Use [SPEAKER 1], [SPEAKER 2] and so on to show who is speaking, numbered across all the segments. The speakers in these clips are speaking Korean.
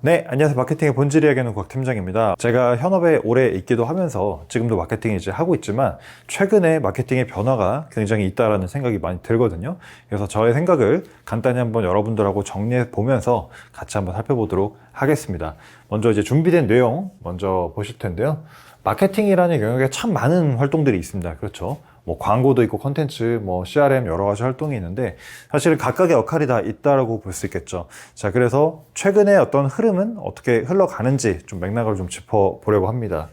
[SPEAKER 1] 네, 안녕하세요. 마케팅의 본질 이야기하는 곽 팀장입니다. 제가 현업에 오래 있기도 하면서 지금도 마케팅 이제 하고 있지만 최근에 마케팅의 변화가 굉장히 있다라는 생각이 많이 들거든요. 그래서 저의 생각을 간단히 한번 여러분들하고 정리해 보면서 같이 한번 살펴보도록 하겠습니다. 먼저 이제 준비된 내용 먼저 보실 텐데요. 마케팅이라는 영역에 참 많은 활동들이 있습니다. 그렇죠? 뭐 광고도 있고 컨텐츠, 뭐 CRM 여러 가지 활동이 있는데 사실 각각의 역할이 다 있다라고 볼 수 있겠죠. 자, 그래서 최근에 어떤 흐름은 어떻게 흘러가는지 좀 맥락을 좀 짚어보려고 합니다.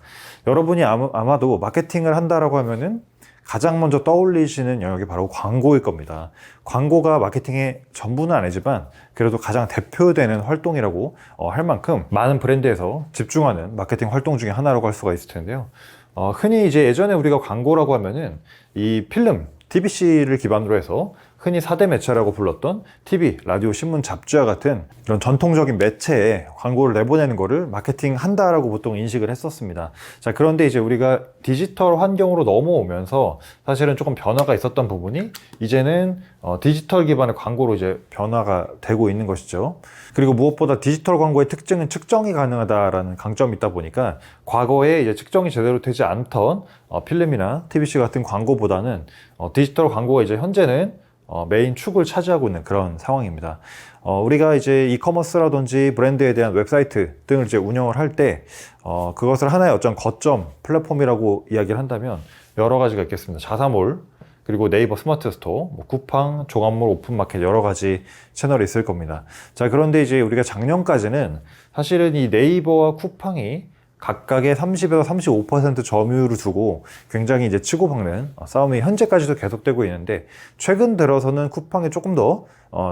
[SPEAKER 1] 여러분이 아마도 마케팅을 한다라고 하면은 가장 먼저 떠올리시는 영역이 바로 광고일 겁니다. 광고가 마케팅의 전부는 아니지만 그래도 가장 대표되는 활동이라고 할 만큼 많은 브랜드에서 집중하는 마케팅 활동 중에 하나라고 할 수가 있을 텐데요. 흔히 이제 예전에 우리가 광고라고 하면은 이 필름, TVC를 기반으로 해서 흔히 4대 매체라고 불렀던 TV, 라디오, 신문, 잡지와 같은 이런 전통적인 매체에 광고를 내보내는 거를 마케팅 한다라고 보통 인식을 했었습니다. 자, 그런데 이제 우리가 디지털 환경으로 넘어오면서 사실은 조금 변화가 있었던 부분이 이제는 디지털 기반의 광고로 이제 변화가 되고 있는 것이죠. 그리고 무엇보다 디지털 광고의 특징은 측정이 가능하다라는 강점이 있다 보니까 과거에 이제 측정이 제대로 되지 않던 필름이나 TVC 같은 광고보다는 디지털 광고가 이제 현재는 메인 축을 차지하고 있는 그런 상황입니다. 우리가 이제 이커머스라든지 브랜드에 대한 웹사이트 등을 이제 운영을 할 때, 그것을 하나의 어떤 거점 플랫폼이라고 이야기를 한다면 여러 가지가 있겠습니다. 자사몰, 그리고 네이버 스마트 스토어, 뭐 쿠팡, 종합몰, 오픈마켓 여러 가지 채널이 있을 겁니다. 자, 그런데 이제 우리가 작년까지는 사실은 이 네이버와 쿠팡이 각각의 30에서 35% 점유율을 두고 굉장히 이제 치고박는 싸움이 현재까지도 계속되고 있는데 최근 들어서는 쿠팡이 조금 더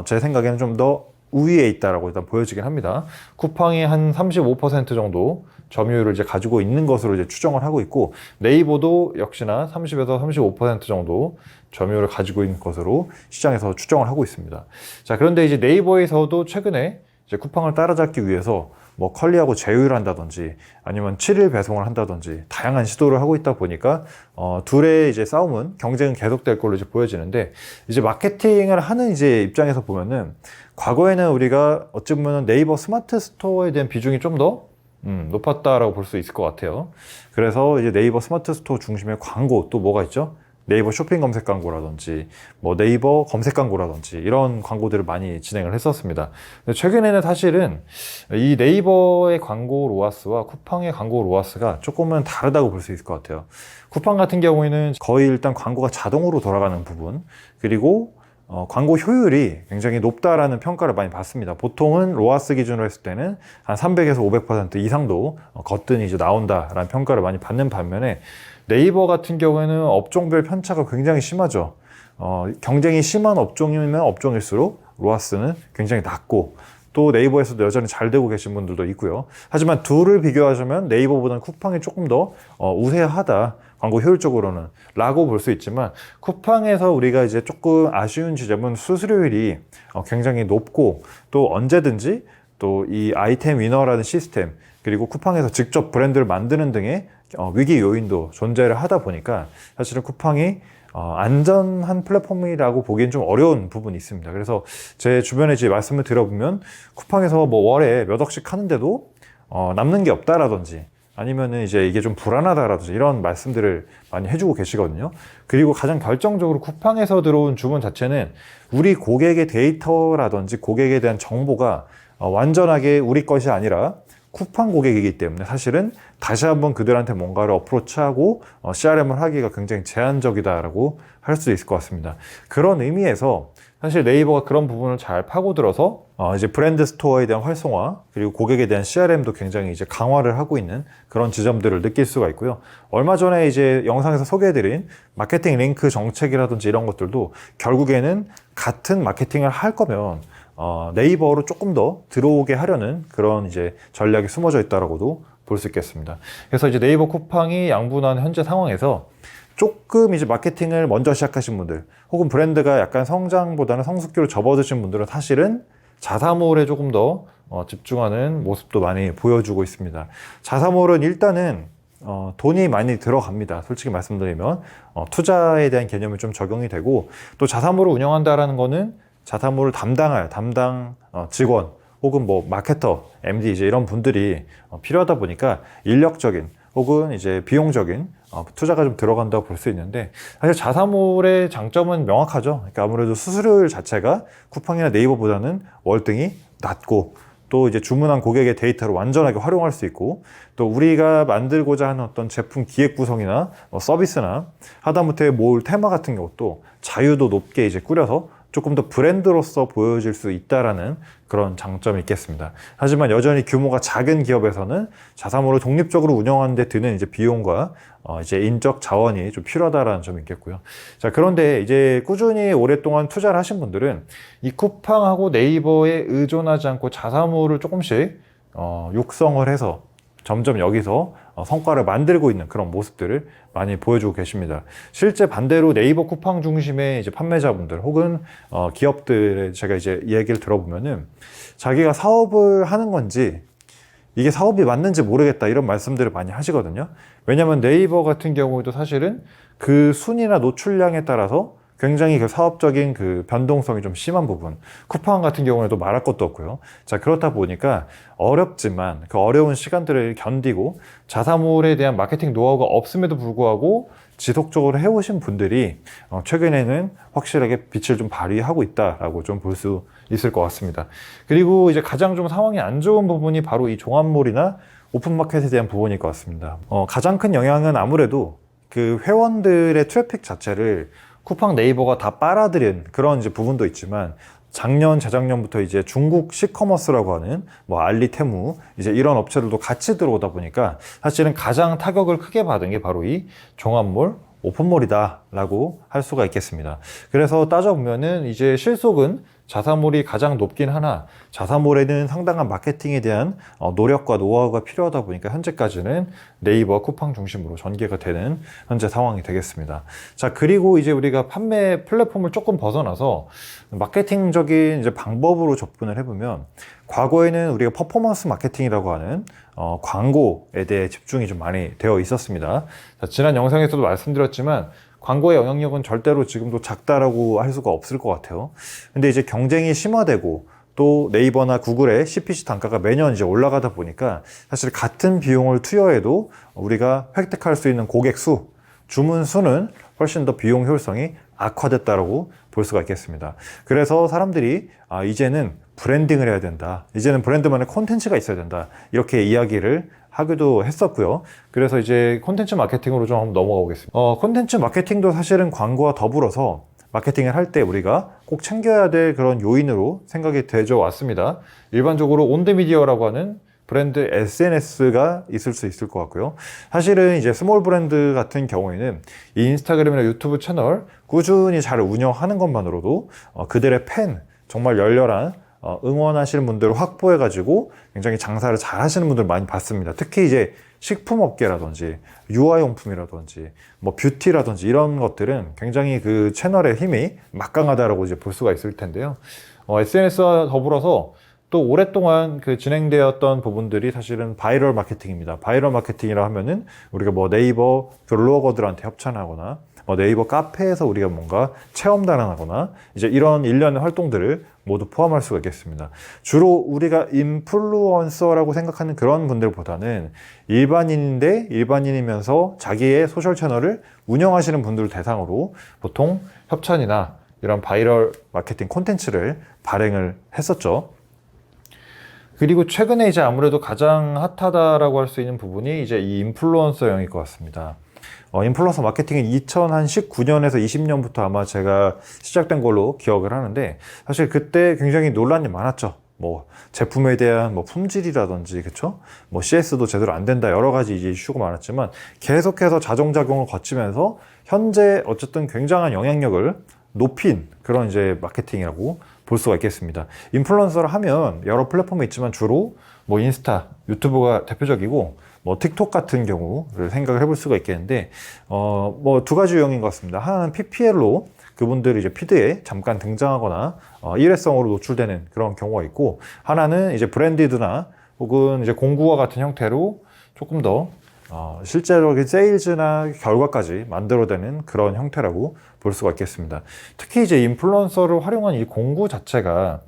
[SPEAKER 1] 제 생각에는 좀 더 우위에 있다라고 일단 보여지긴 합니다. 쿠팡이 한 35% 정도 점유율을 이제 가지고 있는 것으로 이제 추정을 하고 있고 네이버도 역시나 30에서 35% 정도 점유율을 가지고 있는 것으로 시장에서 추정을 하고 있습니다. 자, 그런데 이제 네이버에서도 최근에 이제 쿠팡을 따라잡기 위해서 뭐 컬리하고 제휴를 한다든지 아니면 7일 배송을 한다든지 다양한 시도를 하고 있다 보니까 둘의 이제 싸움은 경쟁은 계속될 걸로 이제 보여지는데 이제 마케팅을 하는 이제 입장에서 보면은 과거에는 우리가 어찌 보면 네이버 스마트 스토어에 대한 비중이 좀 더 높았다라고 볼 수 있을 것 같아요. 그래서 이제 네이버 스마트 스토어 중심의 광고 또 뭐가 있죠? 네이버 쇼핑 검색 광고라든지 뭐 네이버 검색 광고라든지 이런 광고들을 많이 진행을 했었습니다. 근데 최근에는 사실은 이 네이버의 광고 로아스와 쿠팡의 광고 로아스가 조금은 다르다고 볼 수 있을 것 같아요. 쿠팡 같은 경우에는 거의 일단 광고가 자동으로 돌아가는 부분, 그리고 광고 효율이 굉장히 높다라는 평가를 많이 받습니다. 보통은 로아스 기준으로 했을 때는 한 300에서 500% 이상도 거뜬히 이제 나온다라는 평가를 많이 받는 반면에 네이버 같은 경우에는 업종별 편차가 굉장히 심하죠. 경쟁이 심한 업종이면 업종일수록 로아스는 굉장히 낮고 또 네이버에서도 여전히 잘 되고 계신 분들도 있고요. 하지만 둘을 비교하자면 네이버보다는 쿠팡이 조금 더 우세하다. 광고 효율적으로는 라고 볼 수 있지만 쿠팡에서 우리가 이제 조금 아쉬운 지점은 수수료율이 굉장히 높고 또 언제든지 또 이 아이템 위너라는 시스템 그리고 쿠팡에서 직접 브랜드를 만드는 등의 위기 요인도 존재를 하다 보니까 사실은 쿠팡이 안전한 플랫폼이라고 보기엔 좀 어려운 부분이 있습니다. 그래서 제 주변에 이제 말씀을 드려보면 쿠팡에서 뭐 월에 몇 억씩 하는데도 남는 게 없다라든지 아니면은 이제 이게 좀 불안하다라든지 이런 말씀들을 많이 해주고 계시거든요. 그리고 가장 결정적으로 쿠팡에서 들어온 주문 자체는 우리 고객의 데이터라든지 고객에 대한 정보가 완전하게 우리 것이 아니라 쿠팡 고객이기 때문에 사실은 다시 한번 그들한테 뭔가를 어프로치하고 CRM을 하기가 굉장히 제한적이다라고 할 수 있을 것 같습니다. 그런 의미에서 사실 네이버가 그런 부분을 잘 파고들어서 이제 브랜드 스토어에 대한 활성화 그리고 고객에 대한 CRM도 굉장히 이제 강화를 하고 있는 그런 지점들을 느낄 수가 있고요. 얼마 전에 이제 영상에서 소개해드린 마케팅 링크 정책이라든지 이런 것들도 결국에는 같은 마케팅을 할 거면 네이버로 조금 더 들어오게 하려는 그런 이제 전략이 숨어져 있다라고도 볼 수 있겠습니다. 그래서 이제 네이버 쿠팡이 양분한 현재 상황에서 조금 이제 마케팅을 먼저 시작하신 분들 혹은 브랜드가 약간 성장보다는 성숙기로 접어드신 분들은 사실은 자사몰에 조금 더 집중하는 모습도 많이 보여주고 있습니다. 자사몰은 일단은 돈이 많이 들어갑니다. 솔직히 말씀드리면 투자에 대한 개념이 좀 적용이 되고 또 자사몰을 운영한다라는 거는 자사몰을 담당할 담당 직원 혹은 뭐 마케터, MD 이제 이런 분들이 필요하다 보니까 인력적인 혹은 이제 비용적인 투자가 좀 들어간다고 볼 수 있는데, 사실 자사몰의 장점은 명확하죠. 그러니까 아무래도 수수료율 자체가 쿠팡이나 네이버보다는 월등히 낮고, 또 이제 주문한 고객의 데이터를 완전하게 활용할 수 있고, 또 우리가 만들고자 하는 어떤 제품 기획 구성이나 서비스나 하다못해 몰 테마 같은 것도 자유도 높게 이제 꾸려서 조금 더 브랜드로서 보여질 수 있다라는 그런 장점이 있겠습니다. 하지만 여전히 규모가 작은 기업에서는 자사몰을 독립적으로 운영하는 데 드는 이제 비용과 이제 인적 자원이 좀 필요하다라는 점이 있겠고요. 자, 그런데 이제 꾸준히 오랫동안 투자를 하신 분들은 이 쿠팡하고 네이버에 의존하지 않고 자사몰을 조금씩 육성을 해서 점점 여기서 성과를 만들고 있는 그런 모습들을 많이 보여주고 계십니다. 실제 반대로 네이버 쿠팡 중심의 이제 판매자분들 혹은 기업들의 제가 이제 이야기를 들어보면은 자기가 사업을 하는 건지 이게 사업이 맞는지 모르겠다 이런 말씀들을 많이 하시거든요. 왜냐하면 네이버 같은 경우도 사실은 그 순위나 노출량에 따라서 굉장히 그 사업적인 그 변동성이 좀 심한 부분, 쿠팡 같은 경우에도 말할 것도 없고요. 자, 그렇다 보니까 어렵지만 그 어려운 시간들을 견디고 자사몰에 대한 마케팅 노하우가 없음에도 불구하고 지속적으로 해오신 분들이 최근에는 확실하게 빛을 좀 발휘하고 있다라고 좀 볼 수 있을 것 같습니다. 그리고 이제 가장 좀 상황이 안 좋은 부분이 바로 이 종합몰이나 오픈마켓에 대한 부분일 것 같습니다. 가장 큰 영향은 아무래도 그 회원들의 트래픽 자체를 쿠팡 네이버가 다 빨아들인 그런 이제 부분도 있지만, 작년, 재작년부터 이제 중국 시커머스라고 하는 뭐 알리, 테무 이제 이런 업체들도 같이 들어오다 보니까 사실은 가장 타격을 크게 받은 게 바로 이 종합몰, 오픈몰이다 라고 할 수가 있겠습니다. 그래서 따져보면은 이제 실속은 자사몰이 가장 높긴 하나, 자사몰에는 상당한 마케팅에 대한 노력과 노하우가 필요하다 보니까 현재까지는 네이버, 쿠팡 중심으로 전개가 되는 현재 상황이 되겠습니다. 자, 그리고 이제 우리가 판매 플랫폼을 조금 벗어나서 마케팅적인 이제 방법으로 접근을 해보면, 과거에는 우리가 퍼포먼스 마케팅이라고 하는 광고에 대해 집중이 좀 많이 되어 있었습니다. 자, 지난 영상에서도 말씀드렸지만 광고의 영향력은 절대로 지금도 작다라고 할 수가 없을 것 같아요. 근데 이제 경쟁이 심화되고 또 네이버나 구글의 CPC 단가가 매년 이제 올라가다 보니까 사실 같은 비용을 투여해도 우리가 획득할 수 있는 고객 수, 주문 수는 훨씬 더 비용 효율성이 악화됐다라고 볼 수가 있겠습니다. 그래서 사람들이 이제는 브랜딩을 해야 된다, 이제는 브랜드만의 콘텐츠가 있어야 된다, 이렇게 이야기를 하기도 했었고요. 그래서 이제 콘텐츠 마케팅으로 좀 한번 넘어가 보겠습니다. 콘텐츠 마케팅도 사실은 광고와 더불어서 마케팅을 할 때 우리가 꼭 챙겨야 될 그런 요인으로 생각이 되져 왔습니다. 일반적으로 온데미디어라고 하는 브랜드 SNS가 있을 수 있을 것 같고요. 사실은 이제 스몰 브랜드 같은 경우에는 이 인스타그램이나 유튜브 채널 꾸준히 잘 운영하는 것만으로도 그들의 팬, 정말 열렬한 응원하시는 분들을 확보해가지고 굉장히 장사를 잘 하시는 분들 많이 봤습니다. 특히 이제 식품업계라든지 유아용품이라든지 뭐 뷰티라든지 이런 것들은 굉장히 그 채널의 힘이 막강하다라고 이제 볼 수가 있을 텐데요. SNS와 더불어서 또 오랫동안 그 진행되었던 부분들이 사실은 바이럴 마케팅입니다. 바이럴 마케팅이라 하면은 우리가 뭐 네이버 블로거들한테 협찬하거나 네이버 카페에서 우리가 뭔가 체험단을 하거나 이제 이런 일련의 활동들을 모두 포함할 수가 있겠습니다. 주로 우리가 인플루언서라고 생각하는 그런 분들보다는 일반인인데 일반인이면서 자기의 소셜 채널을 운영하시는 분들을 대상으로 보통 협찬이나 이런 바이럴 마케팅 콘텐츠를 발행을 했었죠. 그리고 최근에 이제 아무래도 가장 핫하다라고 할 수 있는 부분이 이제 이 인플루언서형일 것 같습니다. 인플루언서 마케팅은 2019년에서 20년부터 아마 제가 시작된 걸로 기억을 하는데, 사실 그때 굉장히 논란이 많았죠. 뭐 제품에 대한 뭐 품질이라든지, 그쵸? 뭐 CS도 제대로 안 된다, 여러 가지 이제 이슈가 많았지만 계속해서 자정작용을 거치면서 현재 어쨌든 굉장한 영향력을 높인 그런 이제 마케팅이라고 볼 수가 있겠습니다. 인플루언서를 하면 여러 플랫폼이 있지만 주로 뭐 인스타, 유튜브가 대표적이고 뭐 틱톡 같은 경우를 생각을 해볼 수가 있겠는데, 뭐 두 가지 유형인 것 같습니다. 하나는 PPL로 그분들이 이제 피드에 잠깐 등장하거나 일회성으로 노출되는 그런 경우가 있고, 하나는 이제 브랜디드나 혹은 이제 공구와 같은 형태로 조금 더 실제로 세일즈나 결과까지 만들어내는 그런 형태라고 볼 볼 수가 있겠습니다. 특히 이제 인플루언서를 활용한 이 공구 자체가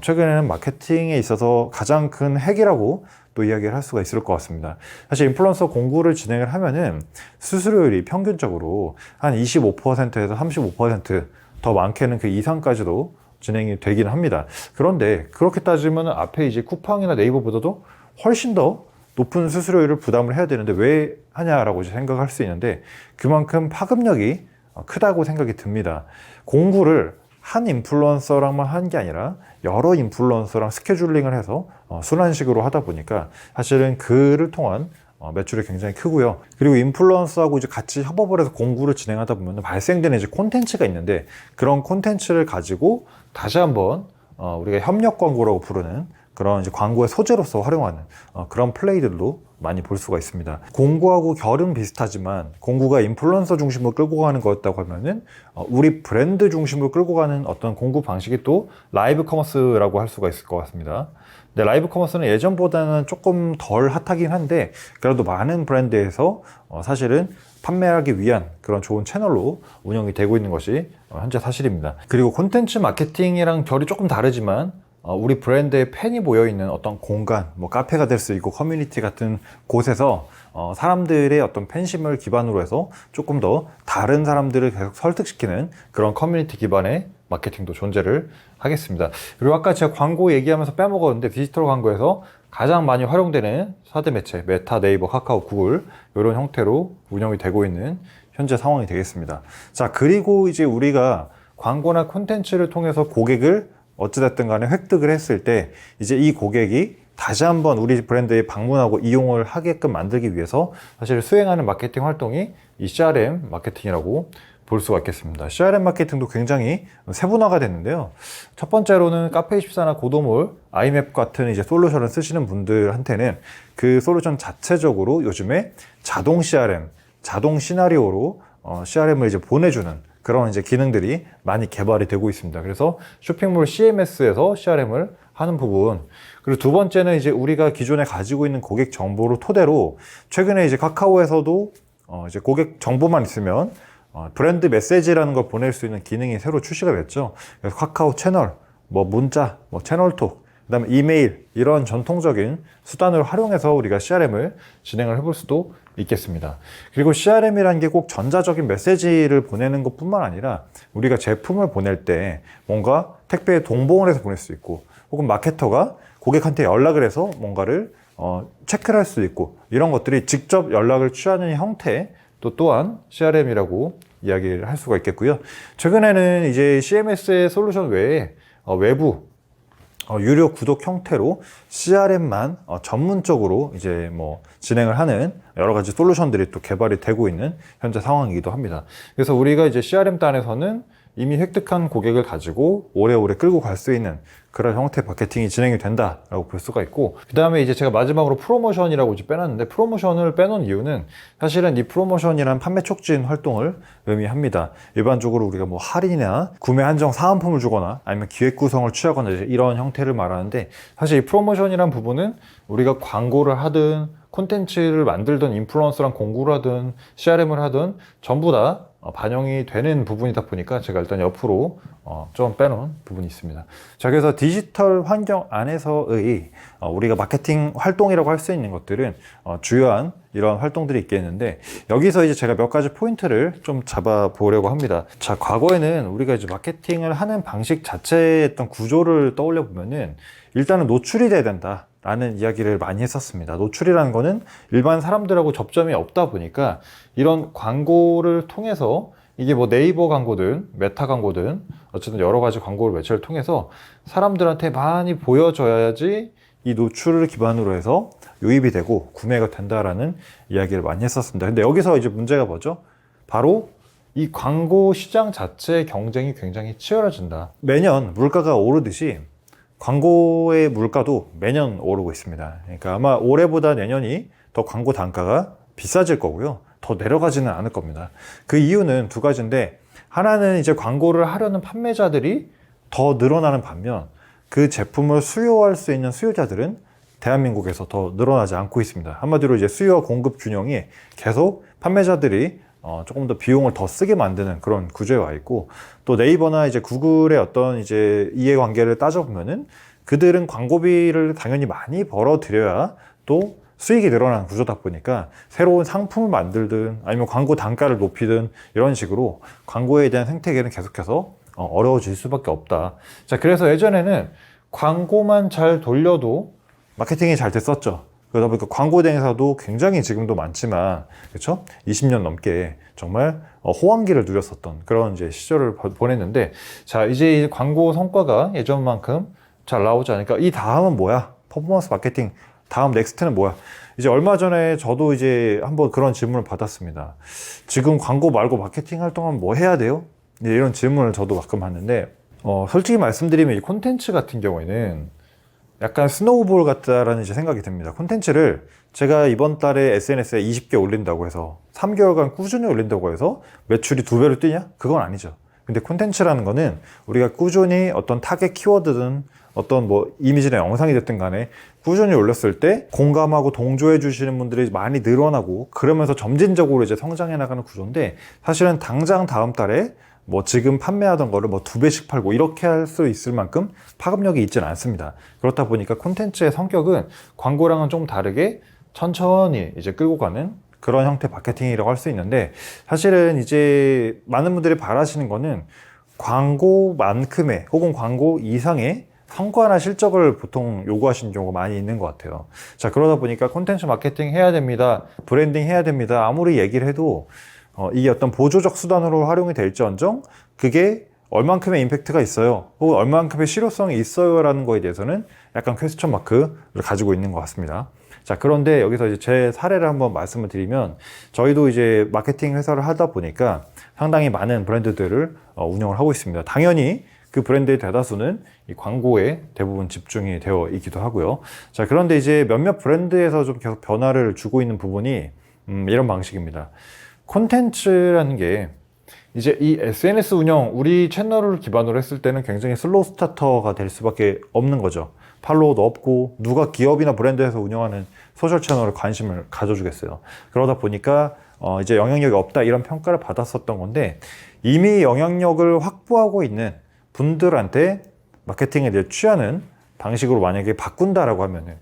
[SPEAKER 1] 최근에는 마케팅에 있어서 가장 큰 핵이라고 또 이야기를 할 수가 있을 것 같습니다. 사실 인플루언서 공구를 진행을 하면은 수수료율이 평균적으로 한 25%에서 35% 더 많게는 그 이상까지도 진행이 되긴 합니다. 그런데 그렇게 따지면 앞에 이제 쿠팡이나 네이버보다도 훨씬 더 높은 수수료율을 부담을 해야 되는데 왜 하냐라고 생각할 수 있는데 그만큼 파급력이 크다고 생각이 듭니다. 공구를 한 인플루언서랑만 한 게 아니라 여러 인플루언서랑 스케줄링을 해서 순환식으로 하다 보니까 사실은 그를 통한 매출이 굉장히 크고요. 그리고 인플루언서하고 이제 같이 협업을 해서 공구를 진행하다 보면 발생되는 이제 콘텐츠가 있는데 그런 콘텐츠를 가지고 다시 한번 우리가 협력 광고라고 부르는 그런 이제 광고의 소재로서 활용하는 그런 플레이들도 많이 볼 수가 있습니다. 공구하고 결은 비슷하지만 공구가 인플루언서 중심으로 끌고 가는 거였다고 하면은 우리 브랜드 중심으로 끌고 가는 어떤 공구 방식이 또 라이브 커머스라고 할 수가 있을 것 같습니다. 근데 라이브 커머스는 예전보다는 조금 덜 핫하긴 한데 그래도 많은 브랜드에서 사실은 판매하기 위한 그런 좋은 채널로 운영이 되고 있는 것이 현재 사실입니다. 그리고 콘텐츠 마케팅이랑 결이 조금 다르지만 우리 브랜드의 팬이 모여있는 어떤 공간, 뭐 카페가 될 수 있고 커뮤니티 같은 곳에서 사람들의 어떤 팬심을 기반으로 해서 조금 더 다른 사람들을 계속 설득시키는 그런 커뮤니티 기반의 마케팅도 존재를 하겠습니다. 그리고 아까 제가 광고 얘기하면서 빼먹었는데 디지털 광고에서 가장 많이 활용되는 4대 매체, 메타, 네이버, 카카오, 구글 이런 형태로 운영이 되고 있는 현재 상황이 되겠습니다. 자, 그리고 이제 우리가 광고나 콘텐츠를 통해서 고객을 어찌됐든 간에 획득을 했을 때 이제 이 고객이 다시 한번 우리 브랜드에 방문하고 이용을 하게끔 만들기 위해서 사실 수행하는 마케팅 활동이 이 CRM 마케팅이라고 볼 수가 있겠습니다. CRM 마케팅도 굉장히 세분화가 됐는데요. 첫 번째로는 카페24나 고도몰, 아이맵 같은 이제 솔루션을 쓰시는 분들한테는 그 솔루션 자체적으로 요즘에 자동 CRM, 자동 시나리오로 CRM을 이제 보내주는 그런 이제 기능들이 많이 개발이 되고 있습니다. 그래서 쇼핑몰 CMS에서 CRM을 하는 부분. 그리고 두 번째는 이제 우리가 기존에 가지고 있는 고객 정보를 토대로 최근에 이제 카카오에서도 이제 고객 정보만 있으면 브랜드 메시지라는 걸 보낼 수 있는 기능이 새로 출시가 됐죠. 그래서 카카오 채널, 뭐 문자, 뭐 채널톡, 그다음에 이메일 이런 전통적인 수단을 활용해서 우리가 CRM을 진행을 해볼 수도 있겠습니다. 그리고 CRM이라는 게 꼭 전자적인 메시지를 보내는 것뿐만 아니라 우리가 제품을 보낼 때 뭔가 택배에 동봉을 해서 보낼 수 있고 혹은 마케터가 고객한테 연락을 해서 뭔가를 체크를 할 수도 있고 이런 것들이 직접 연락을 취하는 형태 또한 CRM이라고 이야기를 할 수가 있겠고요. 최근에는 이제 CMS의 솔루션 외에 외부 유료 구독 형태로 CRM만 전문적으로 이제 뭐 진행을 하는 여러 가지 솔루션들이 또 개발이 되고 있는 현재 상황이기도 합니다. 그래서 우리가 이제 CRM 단에서는 이미 획득한 고객을 가지고 오래오래 끌고 갈 수 있는 그런 형태 마케팅이 진행이 된다라고 볼 수가 있고, 그 다음에 이제 제가 마지막으로 프로모션이라고 이제 빼놨는데, 프로모션을 빼놓은 이유는 사실은 이 프로모션이란 판매 촉진 활동을 의미합니다. 일반적으로 우리가 뭐 할인이나 구매 한정 사은품을 주거나 아니면 기획 구성을 취하거나 이제 이런 형태를 말하는데, 사실 이 프로모션이란 부분은 우리가 광고를 하든 콘텐츠를 만들든 인플루언서랑 공구를 하든 CRM을 하든 전부 다 반영이 되는 부분이다 보니까 제가 일단 옆으로 좀 빼놓은 부분이 있습니다. 자, 그래서 디지털 환경 안에서의 우리가 마케팅 활동이라고 할 수 있는 것들은 주요한 이런 활동들이 있겠는데, 여기서 이제 제가 몇 가지 포인트를 좀 잡아 보려고 합니다. 자, 과거에는 우리가 이제 마케팅을 하는 방식 자체의 어떤 구조를 떠올려 보면은 일단은 노출이 돼야 된다 라는 이야기를 많이 했었습니다. 노출이라는 거는 일반 사람들하고 접점이 없다 보니까 이런 광고를 통해서, 이게 뭐 네이버 광고든 메타 광고든 어쨌든 여러 가지 광고를 매체를 통해서 사람들한테 많이 보여줘야지 이 노출을 기반으로 해서 유입이 되고 구매가 된다라는 이야기를 많이 했었습니다. 근데 여기서 이제 문제가 뭐죠? 바로 이 광고 시장 자체의 경쟁이 굉장히 치열해진다. 매년 물가가 오르듯이 광고의 물가도 매년 오르고 있습니다. 그러니까 아마 올해보다 내년이 더 광고 단가가 비싸질 거고요. 더 내려가지는 않을 겁니다. 그 이유는 두 가지인데, 하나는 이제 광고를 하려는 판매자들이 더 늘어나는 반면 그 제품을 수요할 수 있는 수요자들은 대한민국에서 더 늘어나지 않고 있습니다. 한마디로 이제 수요와 공급 균형이 계속 판매자들이 조금 더 비용을 더 쓰게 만드는 그런 구조에 와 있고, 또 네이버나 이제 구글의 어떤 이제 이해관계를 따져보면은 그들은 광고비를 당연히 많이 벌어들여야 또 수익이 늘어나는 구조다 보니까 새로운 상품을 만들든 아니면 광고 단가를 높이든 이런 식으로 광고에 대한 생태계는 계속해서 어려워질 수밖에 없다. 자, 그래서 예전에는 광고만 잘 돌려도 마케팅이 잘 됐었죠. 그러다 보니까 광고 대행사도 굉장히 지금도 많지만, 그렇죠? 20년 넘게 정말 호황기를 누렸었던 그런 이제 시절을 보냈는데, 자, 이제 광고 성과가 예전만큼 잘 나오지 않으니까 이 다음은 뭐야? 퍼포먼스 마케팅 다음 넥스트는 뭐야? 이제 얼마 전에 저도 이제 한번 그런 질문을 받았습니다. 지금 광고 말고 마케팅 활동하면 뭐 해야 돼요? 이런 질문을 저도 가끔 받는데, 솔직히 말씀드리면 이 콘텐츠 같은 경우에는 약간 스노우볼 같다라는 이제 생각이 듭니다. 콘텐츠를 제가 이번 달에 SNS에 20개 올린다고 해서 3개월간 꾸준히 올린다고 해서 매출이 2배로 뛰냐? 그건 아니죠. 근데 콘텐츠라는 거는 우리가 꾸준히 어떤 타겟 키워드든 어떤 뭐 이미지나 영상이 됐든 간에 꾸준히 올렸을 때 공감하고 동조해 주시는 분들이 많이 늘어나고, 그러면서 점진적으로 이제 성장해 나가는 구조인데, 사실은 당장 다음 달에 뭐 지금 판매하던 거를 뭐 2배씩 팔고 이렇게 할 수 있을 만큼 파급력이 있지는 않습니다. 그렇다 보니까 콘텐츠의 성격은 광고랑은 좀 다르게 천천히 이제 끌고 가는 그런 형태 마케팅이라고 할 수 있는데, 사실은 이제 많은 분들이 바라시는 거는 광고만큼의 혹은 광고 이상의 성과나 실적을 보통 요구하시는 경우가 많이 있는 것 같아요. 자, 그러다 보니까 콘텐츠 마케팅 해야 됩니다, 브랜딩 해야 됩니다, 아무리 얘기를 해도 이게 어떤 보조적 수단으로 활용이 될지언정 그게 얼만큼의 임팩트가 있어요, 혹은 얼만큼의 실효성이 있어요 라는 거에 대해서는 약간 퀘스천 마크를 가지고 있는 것 같습니다. 자, 그런데 여기서 이제 제 사례를 한번 말씀을 드리면, 저희도 이제 마케팅 회사를 하다 보니까 상당히 많은 브랜드들을 운영을 하고 있습니다. 당연히 그 브랜드의 대다수는 이 광고에 대부분 집중이 되어 있기도 하고요. 자, 그런데 이제 몇몇 브랜드에서 좀 계속 변화를 주고 있는 부분이 이런 방식입니다. 콘텐츠라는 게 이제 이 SNS 운영, 우리 채널을 기반으로 했을 때는 굉장히 슬로우 스타터가 될 수밖에 없는 거죠. 팔로워도 없고 누가 기업이나 브랜드에서 운영하는 소셜 채널에 관심을 가져주겠어요. 그러다 보니까 이제 영향력이 없다 이런 평가를 받았었던 건데, 이미 영향력을 확보하고 있는 분들한테 마케팅에 대해 취하는 방식으로 만약에 바꾼다라고 하면은,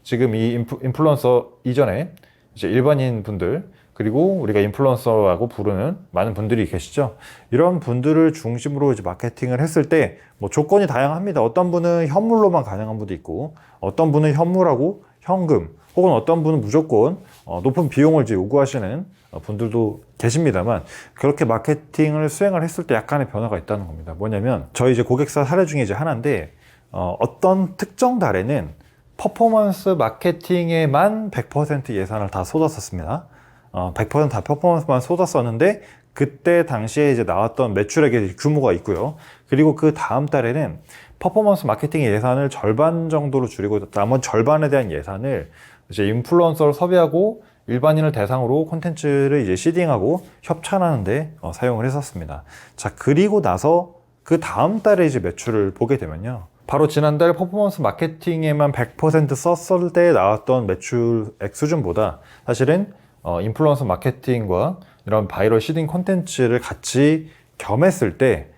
[SPEAKER 1] 지금 이 인플루언서 이전에 이제 일반인 분들, 그리고 우리가 인플루언서라고 부르는 많은 분들이 계시죠. 이런 분들을 중심으로 이제 마케팅을 했을 때 뭐 조건이 다양합니다. 어떤 분은 현물로만 가능한 분도 있고, 어떤 분은 현물하고 현금, 혹은 어떤 분은 무조건 높은 비용을 이제 요구하시는 분들도 계십니다만, 그렇게 마케팅을 수행을 했을 때 약간의 변화가 있다는 겁니다. 뭐냐면 저희 이제 고객사 사례 중에 이제 하나인데, 어떤 특정 달에는 퍼포먼스 마케팅에만 100% 예산을 다 쏟았었습니다. 100%다 퍼포먼스만 쏟았었는데, 그때 당시에 이제 나왔던 매출액의 규모가 있고요. 그리고 그 다음 달에는 퍼포먼스 마케팅 예산을 절반 정도로 줄이고, 나머지 절반에 대한 예산을 이제 인플루언서를 섭외하고 일반인을 대상으로 콘텐츠를 이제 시딩하고 협찬하는데 사용을 했었습니다. 자, 그리고 나서 그 다음 달에 이제 매출을 보게 되면요, 바로 지난달 퍼포먼스 마케팅에만 100% 썼을 때 나왔던 매출액 수준보다 사실은 인플루언서 마케팅과 이런 바이럴 시딩 콘텐츠를 같이 겸했을 때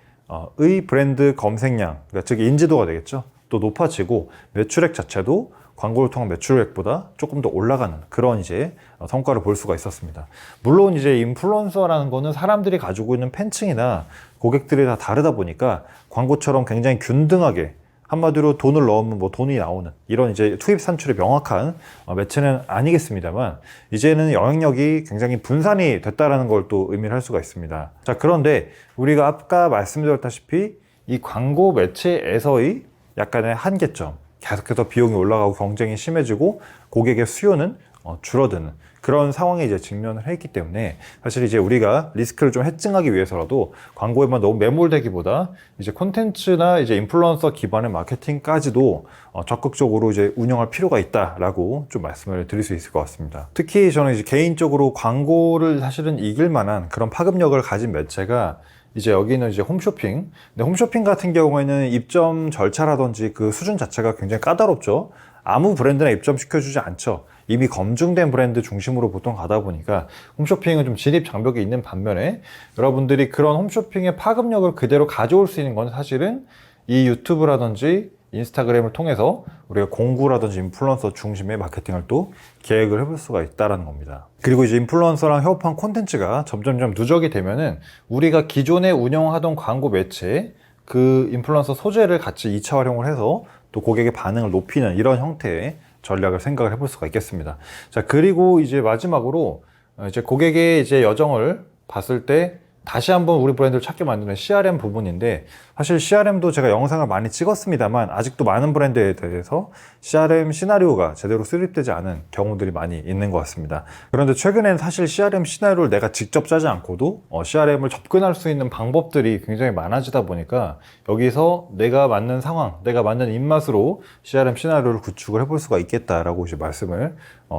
[SPEAKER 1] 의 브랜드 검색량, 그러니까 즉 인지도가 되겠죠, 또 높아지고 매출액 자체도 광고를 통한 매출액보다 조금 더 올라가는 그런 이제 성과를 볼 수가 있었습니다. 물론 이제 인플루언서라는 거는 사람들이 가지고 있는 팬층이나 고객들이 다 다르다 보니까 광고처럼 굉장히 균등하게, 한마디로 돈을 넣으면 뭐 돈이 나오는 이런 이제 투입 산출이 명확한 매체는 아니겠습니다만, 이제는 영향력이 굉장히 분산이 됐다라는 걸 또 의미를 할 수가 있습니다. 자, 그런데 우리가 아까 말씀드렸다시피 이 광고 매체에서의 약간의 한계점, 계속해서 비용이 올라가고 경쟁이 심해지고 고객의 수요는 줄어드는 그런 상황에 이제 직면을 했기 때문에, 사실 이제 우리가 리스크를 좀 해증하기 위해서라도 광고에만 너무 매몰되기보다 이제 콘텐츠나 이제 인플루언서 기반의 마케팅까지도 적극적으로 이제 운영할 필요가 있다라고 좀 말씀을 드릴 수 있을 것 같습니다. 특히 저는 이제 개인적으로 광고를 사실은 이길 만한 그런 파급력을 가진 매체가 이제 여기는 이제 홈쇼핑. 근데 홈쇼핑 같은 경우에는 입점 절차라든지 그 수준 자체가 굉장히 까다롭죠. 아무 브랜드나 입점시켜주지 않죠. 이미 검증된 브랜드 중심으로 보통 가다 보니까 홈쇼핑은 좀 진입 장벽이 있는 반면에 여러분들이 그런 홈쇼핑의 파급력을 그대로 가져올 수 있는 건 사실은 이 유튜브라든지 인스타그램을 통해서 우리가 공구라든지 인플루언서 중심의 마케팅을 또 계획을 해볼 수가 있다는 겁니다. 그리고 이제 인플루언서랑 협업한 콘텐츠가 점점점 누적이 되면은 우리가 기존에 운영하던 광고 매체 그 인플루언서 소재를 같이 2차 활용을 해서 또 고객의 반응을 높이는 이런 형태의 전략을 생각을 해볼 수가 있겠습니다. 자, 그리고 이제 마지막으로 이제 고객의 이제 여정을 봤을 때 다시 한번 우리 브랜드를 찾게 만드는 CRM 부분인데, 사실 CRM도 제가 영상을 많이 찍었습니다만 아직도 많은 브랜드에 대해서 CRM 시나리오가 제대로 수립되지 않은 경우들이 많이 있는 것 같습니다. 그런데 최근에는 사실 CRM 시나리오를 내가 직접 짜지 않고도 CRM을 접근할 수 있는 방법들이 굉장히 많아지다 보니까 여기서 내가 맞는 상황, 내가 맞는 입맛으로 CRM 시나리오를 구축을 해볼 수가 있겠다라고 이제 말씀을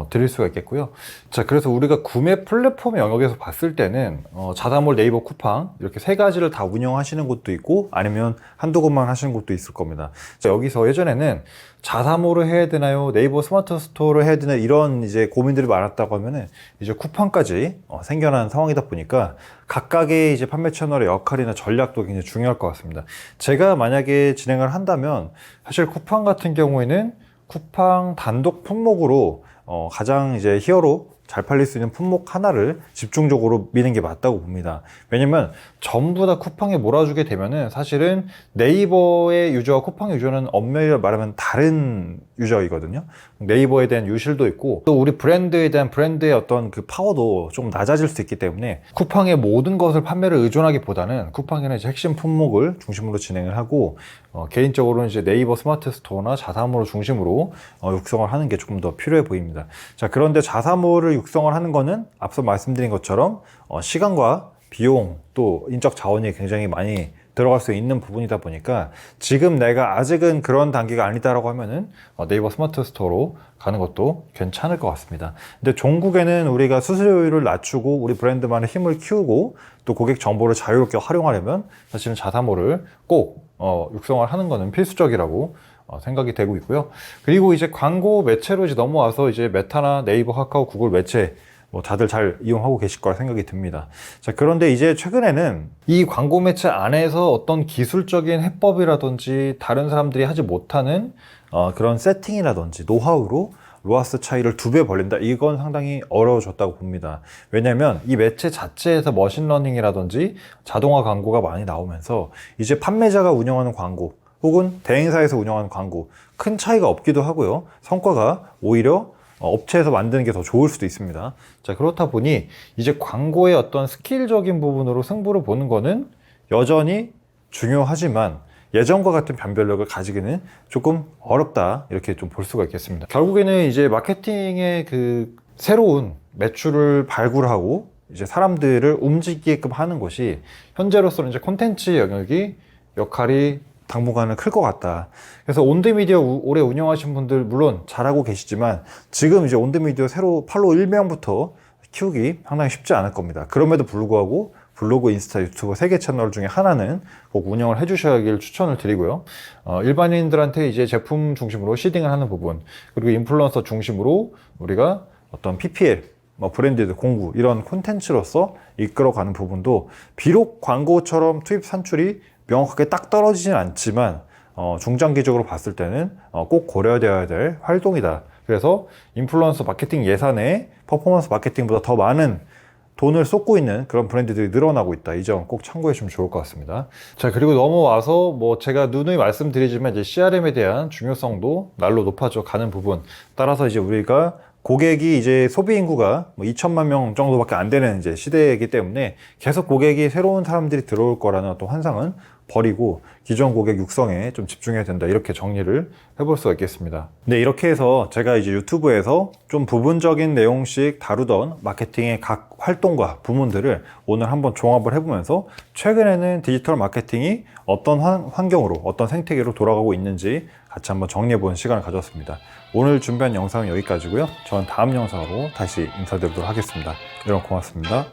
[SPEAKER 1] 드릴 수가 있겠고요. 자, 그래서 우리가 구매 플랫폼 영역에서 봤을 때는 자사몰, 네이버, 쿠팡 이렇게 세 가지를 다 운영하시는 곳도 있고 아니면 한두 곳만 하시는 곳도 있을 겁니다. 자, 여기서 예전에는 자사몰을 해야 되나요? 네이버 스마트 스토어를 해야 되나? 이런 이제 고민들이 많았다고 하면은 이제 쿠팡까지 생겨난 상황이다 보니까 각각의 이제 판매 채널의 역할이나 전략도 굉장히 중요할 것 같습니다. 제가 만약에 진행을 한다면 사실 쿠팡 같은 경우에는 쿠팡 단독 품목으로 가장 이제 히어로 잘 팔릴 수 있는 품목 하나를 집중적으로 미는 게 맞다고 봅니다. 왜냐면 전부 다 쿠팡에 몰아주게 되면은 사실은 네이버의 유저와 쿠팡 유저는 엄밀히 말하면 다른 유저이거든요. 네이버에 대한 유실도 있고 또 우리 브랜드에 대한 브랜드의 어떤 그 파워도 좀 낮아질 수 있기 때문에 쿠팡의 모든 것을 판매를 의존하기보다는 쿠팡에는 이제 핵심 품목을 중심으로 진행을 하고 개인적으로는 이제 네이버 스마트 스토어나 자사몰을 중심으로 육성을 하는 게 조금 더 필요해 보입니다. 자, 그런데 자사몰을 육성을 하는 거는 앞서 말씀드린 것처럼 시간과 비용 또 인적 자원이 굉장히 많이 들어갈 수 있는 부분이다 보니까 지금 내가 아직은 그런 단계가 아니다라고 하면은 네이버 스마트 스토어로 가는 것도 괜찮을 것 같습니다. 근데 종국에는 우리가 수수료율을 낮추고 우리 브랜드만의 힘을 키우고 또 고객 정보를 자유롭게 활용하려면 사실은 자사몰을 꼭 육성을 하는 것은 필수적이라고 생각이 되고 있고요. 그리고 이제 광고 매체로 이제 넘어와서 이제 메타나 네이버, 카카오, 구글 매체 다들 잘 이용하고 계실 거라 생각이 듭니다. 자, 그런데 이제 최근에는 이 광고 매체 안에서 어떤 기술적인 해법이라든지 다른 사람들이 하지 못하는 그런 세팅이라든지 노하우로 로아스 차이를 2배 벌린다. 이건 상당히 어려워졌다고 봅니다. 왜냐하면 이 매체 자체에서 머신러닝이라든지 자동화 광고가 많이 나오면서 이제 판매자가 운영하는 광고 혹은 대행사에서 운영하는 광고 큰 차이가 없기도 하고요. 성과가 오히려 업체에서 만드는 게 더 좋을 수도 있습니다. 자, 그렇다 보니 이제 광고의 어떤 스킬적인 부분으로 승부를 보는 거는 여전히 중요하지만 예전과 같은 변별력을 가지기는 조금 어렵다, 이렇게 좀 볼 수가 있겠습니다. 결국에는 이제 마케팅의 그 새로운 매출을 발굴하고 이제 사람들을 움직이게끔 하는 것이 현재로서는 이제 콘텐츠 영역이 역할이 당분간은 클 것 같다. 그래서 온드미디어 오래 운영하신 분들 물론 잘하고 계시지만 지금 이제 온드미디어 새로 팔로워 1명부터 키우기 상당히 쉽지 않을 겁니다. 그럼에도 불구하고 블로그, 인스타, 유튜브 3개 채널 중에 하나는 꼭 운영을 해주셔야길 추천을 드리고요. 일반인들한테 이제 제품 중심으로 시딩을 하는 부분, 그리고 인플루언서 중심으로 우리가 어떤 PPL, 브랜디드, 공구 이런 콘텐츠로서 이끌어가는 부분도 비록 광고처럼 투입 산출이 명확하게 딱 떨어지진 않지만 중장기적으로 봤을 때는 꼭 고려되어야 될 활동이다. 그래서 인플루언서 마케팅 예산에 퍼포먼스 마케팅보다 더 많은 돈을 쏟고 있는 그런 브랜드들이 늘어나고 있다. 이 점 꼭 참고해 주시면 좋을 것 같습니다. 자, 그리고 넘어와서 제가 누누이 말씀드리지만 이제 CRM에 대한 중요성도 날로 높아져 가는 부분. 따라서 이제 우리가 고객이 이제 소비 인구가 2천만 명 정도밖에 안 되는 이제 시대이기 때문에 계속 고객이 새로운 사람들이 들어올 거라는 어떤 환상은 버리고 기존 고객 육성에 좀 집중해야 된다, 이렇게 정리를 해볼 수가 있겠습니다. 네, 이렇게 해서 제가 이제 유튜브에서 좀 부분적인 내용씩 다루던 마케팅의 각 활동과 부문들을 오늘 한번 종합을 해보면서 최근에는 디지털 마케팅이 어떤 환경으로, 어떤 생태계로 돌아가고 있는지 같이 한번 정리해보는 시간을 가졌습니다. 오늘 준비한 영상은 여기까지고요. 저는 다음 영상으로 다시 인사드리도록 하겠습니다. 여러분 고맙습니다.